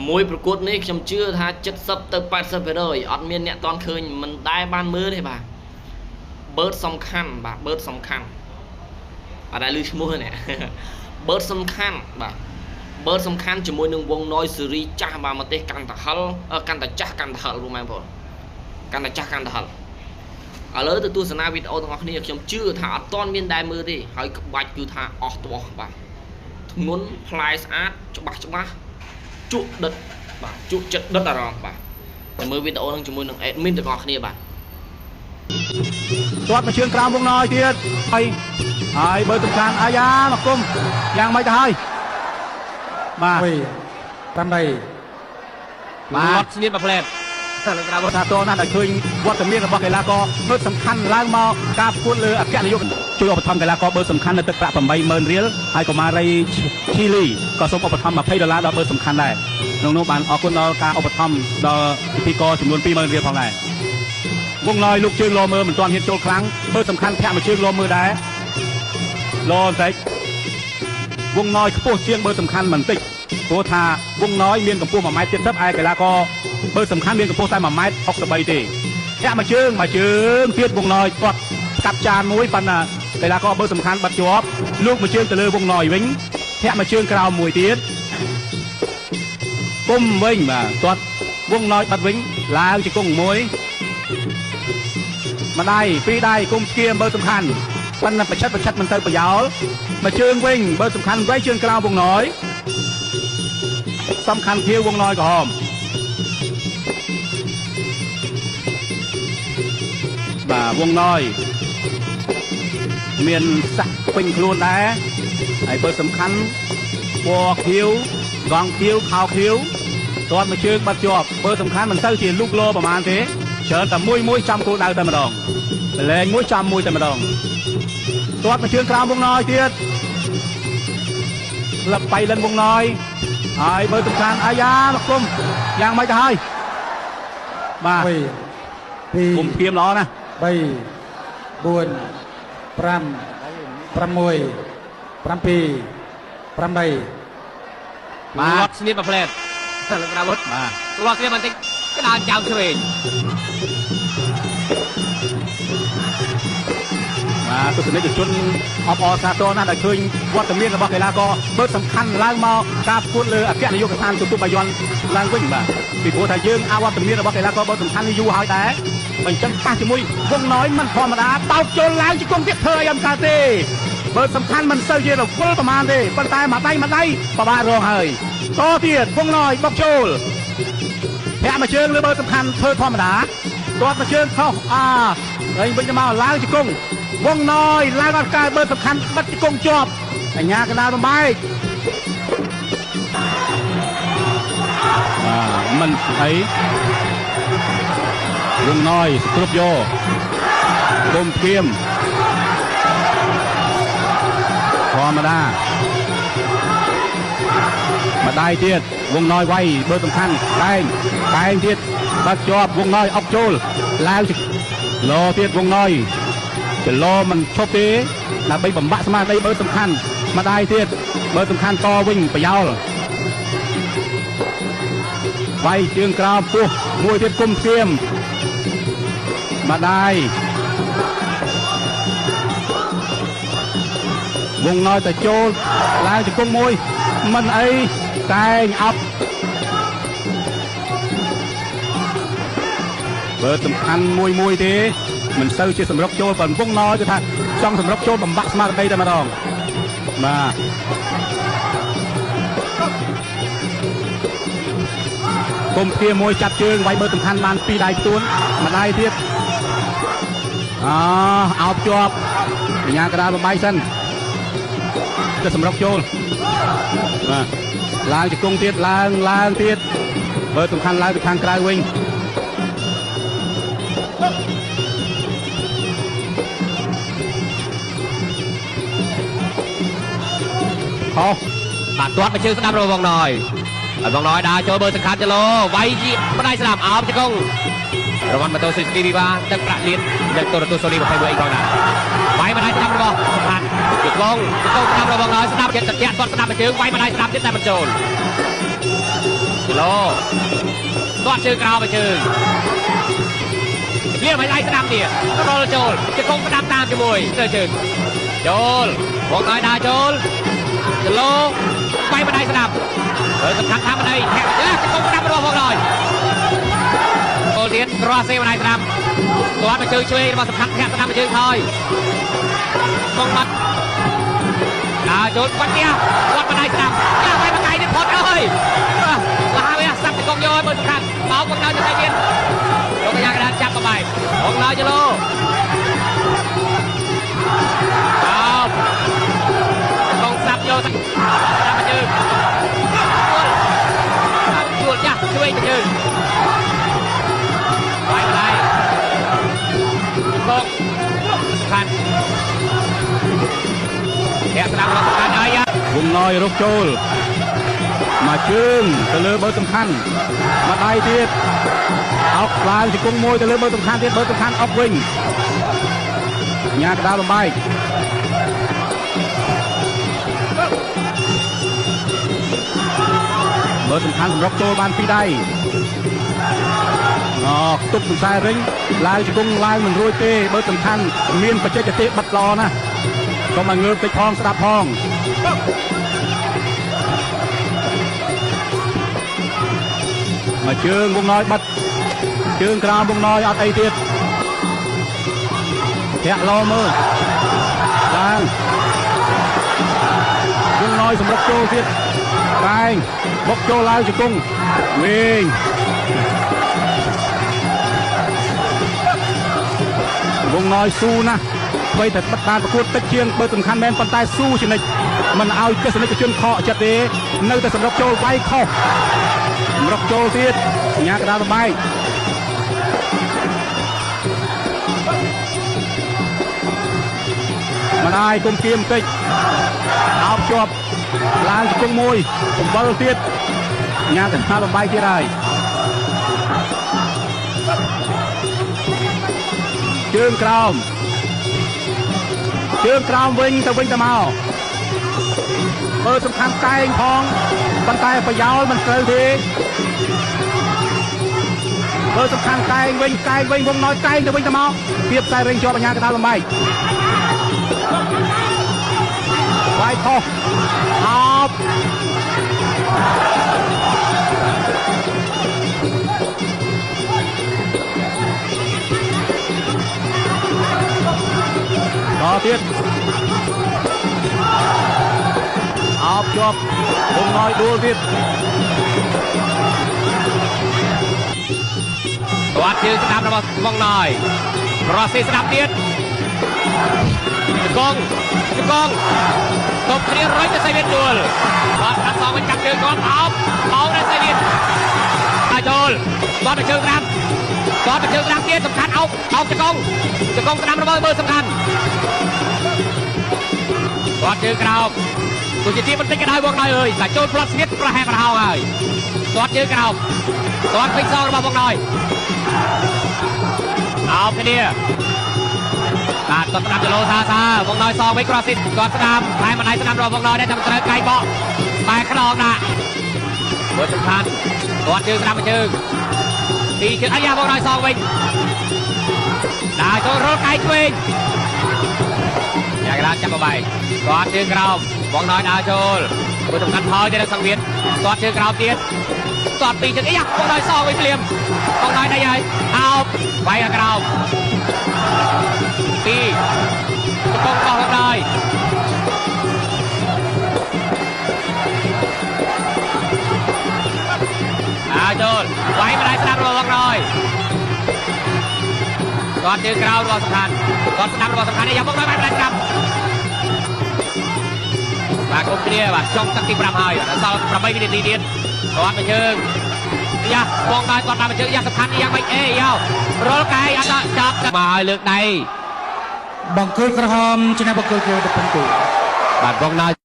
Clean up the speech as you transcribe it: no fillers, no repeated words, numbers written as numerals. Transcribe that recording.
มวยประกวดนี้ខ្ញុំជឿថា70 ទៅ 80% អត់មានអ្នកតន់ឃើញមិនដែលបានមើលទេបាទបឺតសំខាន់បាទបឺតសំខាន់អត់ដែលឮឈ្មោះនេះបឺតសំខាន់បាទបឺតសំខាន់ជាមួយនឹងវងណយស៊េរីចាស់បាទមកទេសកាន់តែហិលកាន់តែចាស់កាន់តែហិលបងប្អូនកាន់តែចាស់កាន់តែហិលឥឡូវទៅទស្សនាវីដេអូទាំងអស់គ្នាខ្ញុំជឿថាអត់ទាន់មានដែលមើលទេហើយក្បាច់គឺថាអស់ទាស់បាទធ្ងន់ផ្លែស្អាតច្បាស់ជក់ដិតបាទជក់ចិត្តដិតអារម្មណ៍បាទតែមើលវីដេអូនឹងជាមួយនឹង admin ទាំងអស់គ្នាបាទទាត់មកជើងក្រោមវងណយទៀតហើយបើសំខាន់អាយ៉ាមកគុំយ៉ាងម៉េចទៅហើយបាទ8បាទស្នៀតមួយផ្លែតលើក្រៅថាតណាស់ដែលឃើញវត្តមានរបស់កីឡាករបឺតសំខាន់ឡើងមកការប្រកួតលើអគ្គនាយកជួយឧបត្ថម្ភកីឡាករបឺតសំខាន់នៅទឹកប្រាក់ $80,000 រៀលហើយកុមារីឈីលីក៏សូមឧបត្ថម្ភ$20ដល់បឺតសំខាន់ដែរក្នុងនោះបានអរគុណដល់ការឧបត្ថម្ភដល់ពិធីករចំនួន$20,000 រៀលផងដែរវងណយលោកជើងលោមើលមិនទាន់ហ៊ានចូលខ្លាំងបឺតសំខាន់ធាក់មួយជើងលោមើលដែរលោបន្តិចវងណយខ្ពស់ជាងបឺតសំខាន់បន្តិចព្រោះថាវងណយមានកម្ពស់1.70 ម៉ែត្រឯកីឡាករបឺតសំខាន់មានកម្ពស់តែ1.63 ម៉ែត្រទេធាក់មួយជើងទៀតវងណយគាត់កាប់ចានមួយប៉ុន្តែកីឡាករបឺតសំខាន់បាត់ជាប់លោកមួយជើងទៅលើវងណយវិញធាក់មួយជើងក្រោមមួយទៀតគុំវិញបាទគាត់វងណយបាត់វិញឡើងជង្គង់មួយម្ដាយពីរដៃគុំស្គៀមបឺតសំខាន់ប៉ុន្តែប្រឆិតមិនទៅប្រយោលមួយជើងវិញបឺតសំខាន់វិញជើងក្រោមវងណយសំខាន់ធៀវវងណយក្រហមបាទវងណយមានសាក់ពេញខ្លួនដែរហើយបើសំខាន់ពណ៌ខៀវកងខៀវខោខៀវទាត់មួយជើងបាត់ជាប់បើសំខាន់មិនទៅជាលូកលោប្រហែលទេច្រើនតែមួយចំគោលដៅតែម្ដងលែងមួយចំមួយតែម្ដងទាត់មួយជើងក្រោមវងណយទៀតលឹកបៃលិនវងណយហើយបើសំខាន់អាយ៉ាមកគុំយ៉ាងម៉េចទៅហើយបាទគុំធៀមល្អណាស់3 4 5 6 7 8បាទស្នៀតមួយផ្លែតលើក្រៅបាទលាត់ស្នៀតបន្តិចក្តារចៅឆ្វេងបាទទស្សនិកជនអបអរសាទរណាស់ដែលឃើញវត្តមានរបស់កីឡាករបឺតសំខាន់ឡើងមកការប្រកួតលើអគ្គនាយកដ្ឋានទូបាយ័នឡើងវិញបាទពីព្រោះថាយើងវត្តមានរបស់កីឡាករបឺតសំខាន់នេះយូរហើយដែរបើអញ្ចឹងប៉ះជាមួយវងណយមិនធម្មតាបោកចូលឡើងជង្គង់ទៀតធ្វើអីមិនកើតទេបឺតសំខាន់មិនសូវជារវល់ប្រមាណទេប៉ុន្តែមួយដៃបបាក់រងហើយតទៀតវងណយបុកចូលធាក់មួយជើងលើបឺតសំខាន់ធ្វើធម្មតាទាត់មួយជើងខុសហើយវិញទៅមកឡើងជង្គង់វងណយឡើងអត់កើតបឺតសំខាន់បិទជង្គង់ជាប់អញ្ញាកណ្ដាលបំបែកមិនអីវងណយគ្រប់យកគុំធៀមធម្មតាម្ដាយទៀតវងណយវាយបឺតសំខាន់តែងទៀតបាត់ជាប់វងណយអុកចូលឡើងលោទៀតវងណយចលោមិនឈប់ទេដើម្បីបំបាក់ស្មារតីបឺតសំខាន់ម្ដាយទៀតបឺតសំខាន់តវិញប្រយោលវាយជើងក្រោមពោះមួយទៀតគុំធៀមម្ដាយវងណយទៅចូលឡើងជង្គង់មួយមិនអីតែងអប់បើសំខាន់មួយទេមិនសូវជាសម្រុកចូលប៉ុន្តែវងណយគឺថាចង់សម្រុកចូលបំបាក់ស្មារតីតែម្ដងបាទគុំធៀមមួយចាប់ជើងវាយបើសំខាន់បានពីរដៃផ្ទួនម្ដាយទៀតអោបជាប់បញ្ញាកណ្ដាលបំបីសិនទៅសម្រុកចូលបាទឡើងជង្គង់ទៀតឡើងទៀតបើសំខាន់ឡើងទៅខាងក្រៅវិញខុសបាទទាត់មកជើងស្ដាប់របស់វងណយហើយវងណយដើរចូលបឺតសំខាន់ចលោវាយជាម្ដាយស្ដាប់អោបជង្គង់រង្វាន់ម៉ូតូស៊ូស៊ូគីវីវ៉ាទឹកប្រាក់លៀននៅទូរទស្សន៍សូនី21ផងដែរវាយម្ដាយស្ដាប់របស់សំខាន់ជង្គង់ស្ដាប់របស់វងណយស្ដាប់ចិត្តត្រជាក់គាត់ស្ដាប់មកជើងវាយម្ដាយស្ដាប់ទៀតតែមិនចូល โลตัวชื่อกราวไปชื่อเรียกไปไล่สนามเดียโรลโจลจะคงประดับตามจมูกเจอชื่อโจลวงน้อยดาโจลจะโลไปบันไดสนามสำคัญทางบันไดแข่งจะคงประดับรอพวกหน่อยโจลเทียนรอเซบันไดสนามตัวไปชื่อช่วยมาสำคัญแข่งสนามไปชื่อคอยมองมัดดาโจลวัดเดียววัดบันไดสนามย่าไปบันไดนี่พอดเลยลาไปสับจะกองโยนบนสำคัญเบาของเราจะใจเย็นลงไปยางกระดานจับเข้าไปของเราจะโลเอาต้องสับโยนสับมายืนช่วยจ้ะช่วยจะยืนไปอะไรลงสำคัญแข่งสนามเราสำคัญอะไรอ่ะ วงน้อยรุกโจลมาជើងទៅលើបើសំខាន់មកដៃទៀតអោកឡើងជង្គង់មួយទៅលើបើសំខាន់ទៀតបើសំខាន់អុកវិញញ៉ាកដាលបំបែកបើសំខាន់សម្រុកចូលបានពីរដៃខ្ទប់សរសៃរិញឡើងជង្គង់ឡើងមិនរួចទេបើសំខាន់មានបច្ចេកទេសបិទល្អណាស់កុំឲ្យងើបតិចផងស្ដាប់ផងមកជើងវងណយបាត់ជើងក្រោមវងណយអត់អីទៀតធាក់ឡមើលឡើងវងណយសម្រាប់ចូលទៀតតែងបុកចូលឡើងជង្គង់វិញវងណយស៊ូណាស់អ្វីតែបិទបានប្រកួតទឹកជាងបើសំខាន់មែនប៉ុន្តែស៊ូជានិច្ចមិនឲ្យទស្សនិកជនខកចិត្តទេនៅតែសម្រាប់ចូលវាយខុសសម្រាប់ចូលទៀតញ៉ាកដាលបាយម្ដាយគុំគៀមបន្តិចអោបជាប់ឡើងជង្គង់មួយអំបិលទៀតញ៉ាកដាលបាយទៀតហើយជើងក្រោមជើងក្រោមវិញទៅវិញទៅមកបើសំខាន់កែងផងប៉ុន្តែប្រយោលមិនត្រូវទេបើសំខាន់កែងវិញវងណយកែងទៅវិញទៅមកពីផ្សាយរៀងជាប់បញ្ញាកដាលបំបែកវាយខុសអោបតទៀតអោបជាប់វងណយដួលទៀតวัดยืนสนามរបស់វងណយរស់ស៊ីស្ដាប់ទៀតជង្គង់តបគ្នារយទៅសៃវៀនដួលគាត់កាត់សងវិញចាប់ជើងគាត់អោបដល់សៃវៀនអាចូលគាត់ទៅជើងស្ដាប់ទៀតសំខាន់អោបជង្គង់ស្ដាប់របស់មើលសំខាន់គាត់ជើងក្រោមទោះជាទីបន្តិចក៏ដោយវងណយអើយតែចូលផ្លត់ស្ងៀតប្រហែលប្រហោងហើយគាត់ជើងក្រោមគាត់ពេញសងរបស់វងណយអោបគ្នាបាទគាត់ស្ដាប់ចលោសាវងណយសងវិញក្រស៊ីតគាត់ស្ដាប់តែម្ដាយស្ដាប់របស់វងណយដែរតែត្រូវកៃបកបែរខ្នងដាក់មើលសំខាន់គាត់ជើងស្ដាប់ជើងទីជើងអាយ៉ាវងណយសងវិញដាក់ចូលរត់កៃឆ្វេងយ៉ាងណាចាប់បបែកគាត់ជើងក្រោមវងណយដើរចូលមើលសំខាន់ថយទៅដល់សង្វៀនគាត់ជើងក្រោមទៀតគាត់ពីជើងអាយ៉ាវងណយសងវិញភ្លាមវងណយដៃហើយអោបវាយក្រោមពីជង្គង់របស់វងណយចូលវាយម្ដាយស្ដាប់របស់វងណយគាត់ជើងក្រោមរបស់សំខាន់គាត់ស្ដាប់របស់សំខាន់យ៉ាងវងណយវាយម្ដាយស្ដាប់បាទគុំគ្នាបាទចុងទឹកទី5ហើយដល់សល់8វិនាទីទៀតគាត់មកជើងយ៉ាបងណយគាត់បានមកជើងយ៉ាងសំខាន់យ៉ាងម៉េចអេយោរលកាយអត់ចាប់មកឲ្យលើកដៃ បង្គោលក្រហមឆ្នាំបង្គោលគោទៅពងគូ បាទបងណយ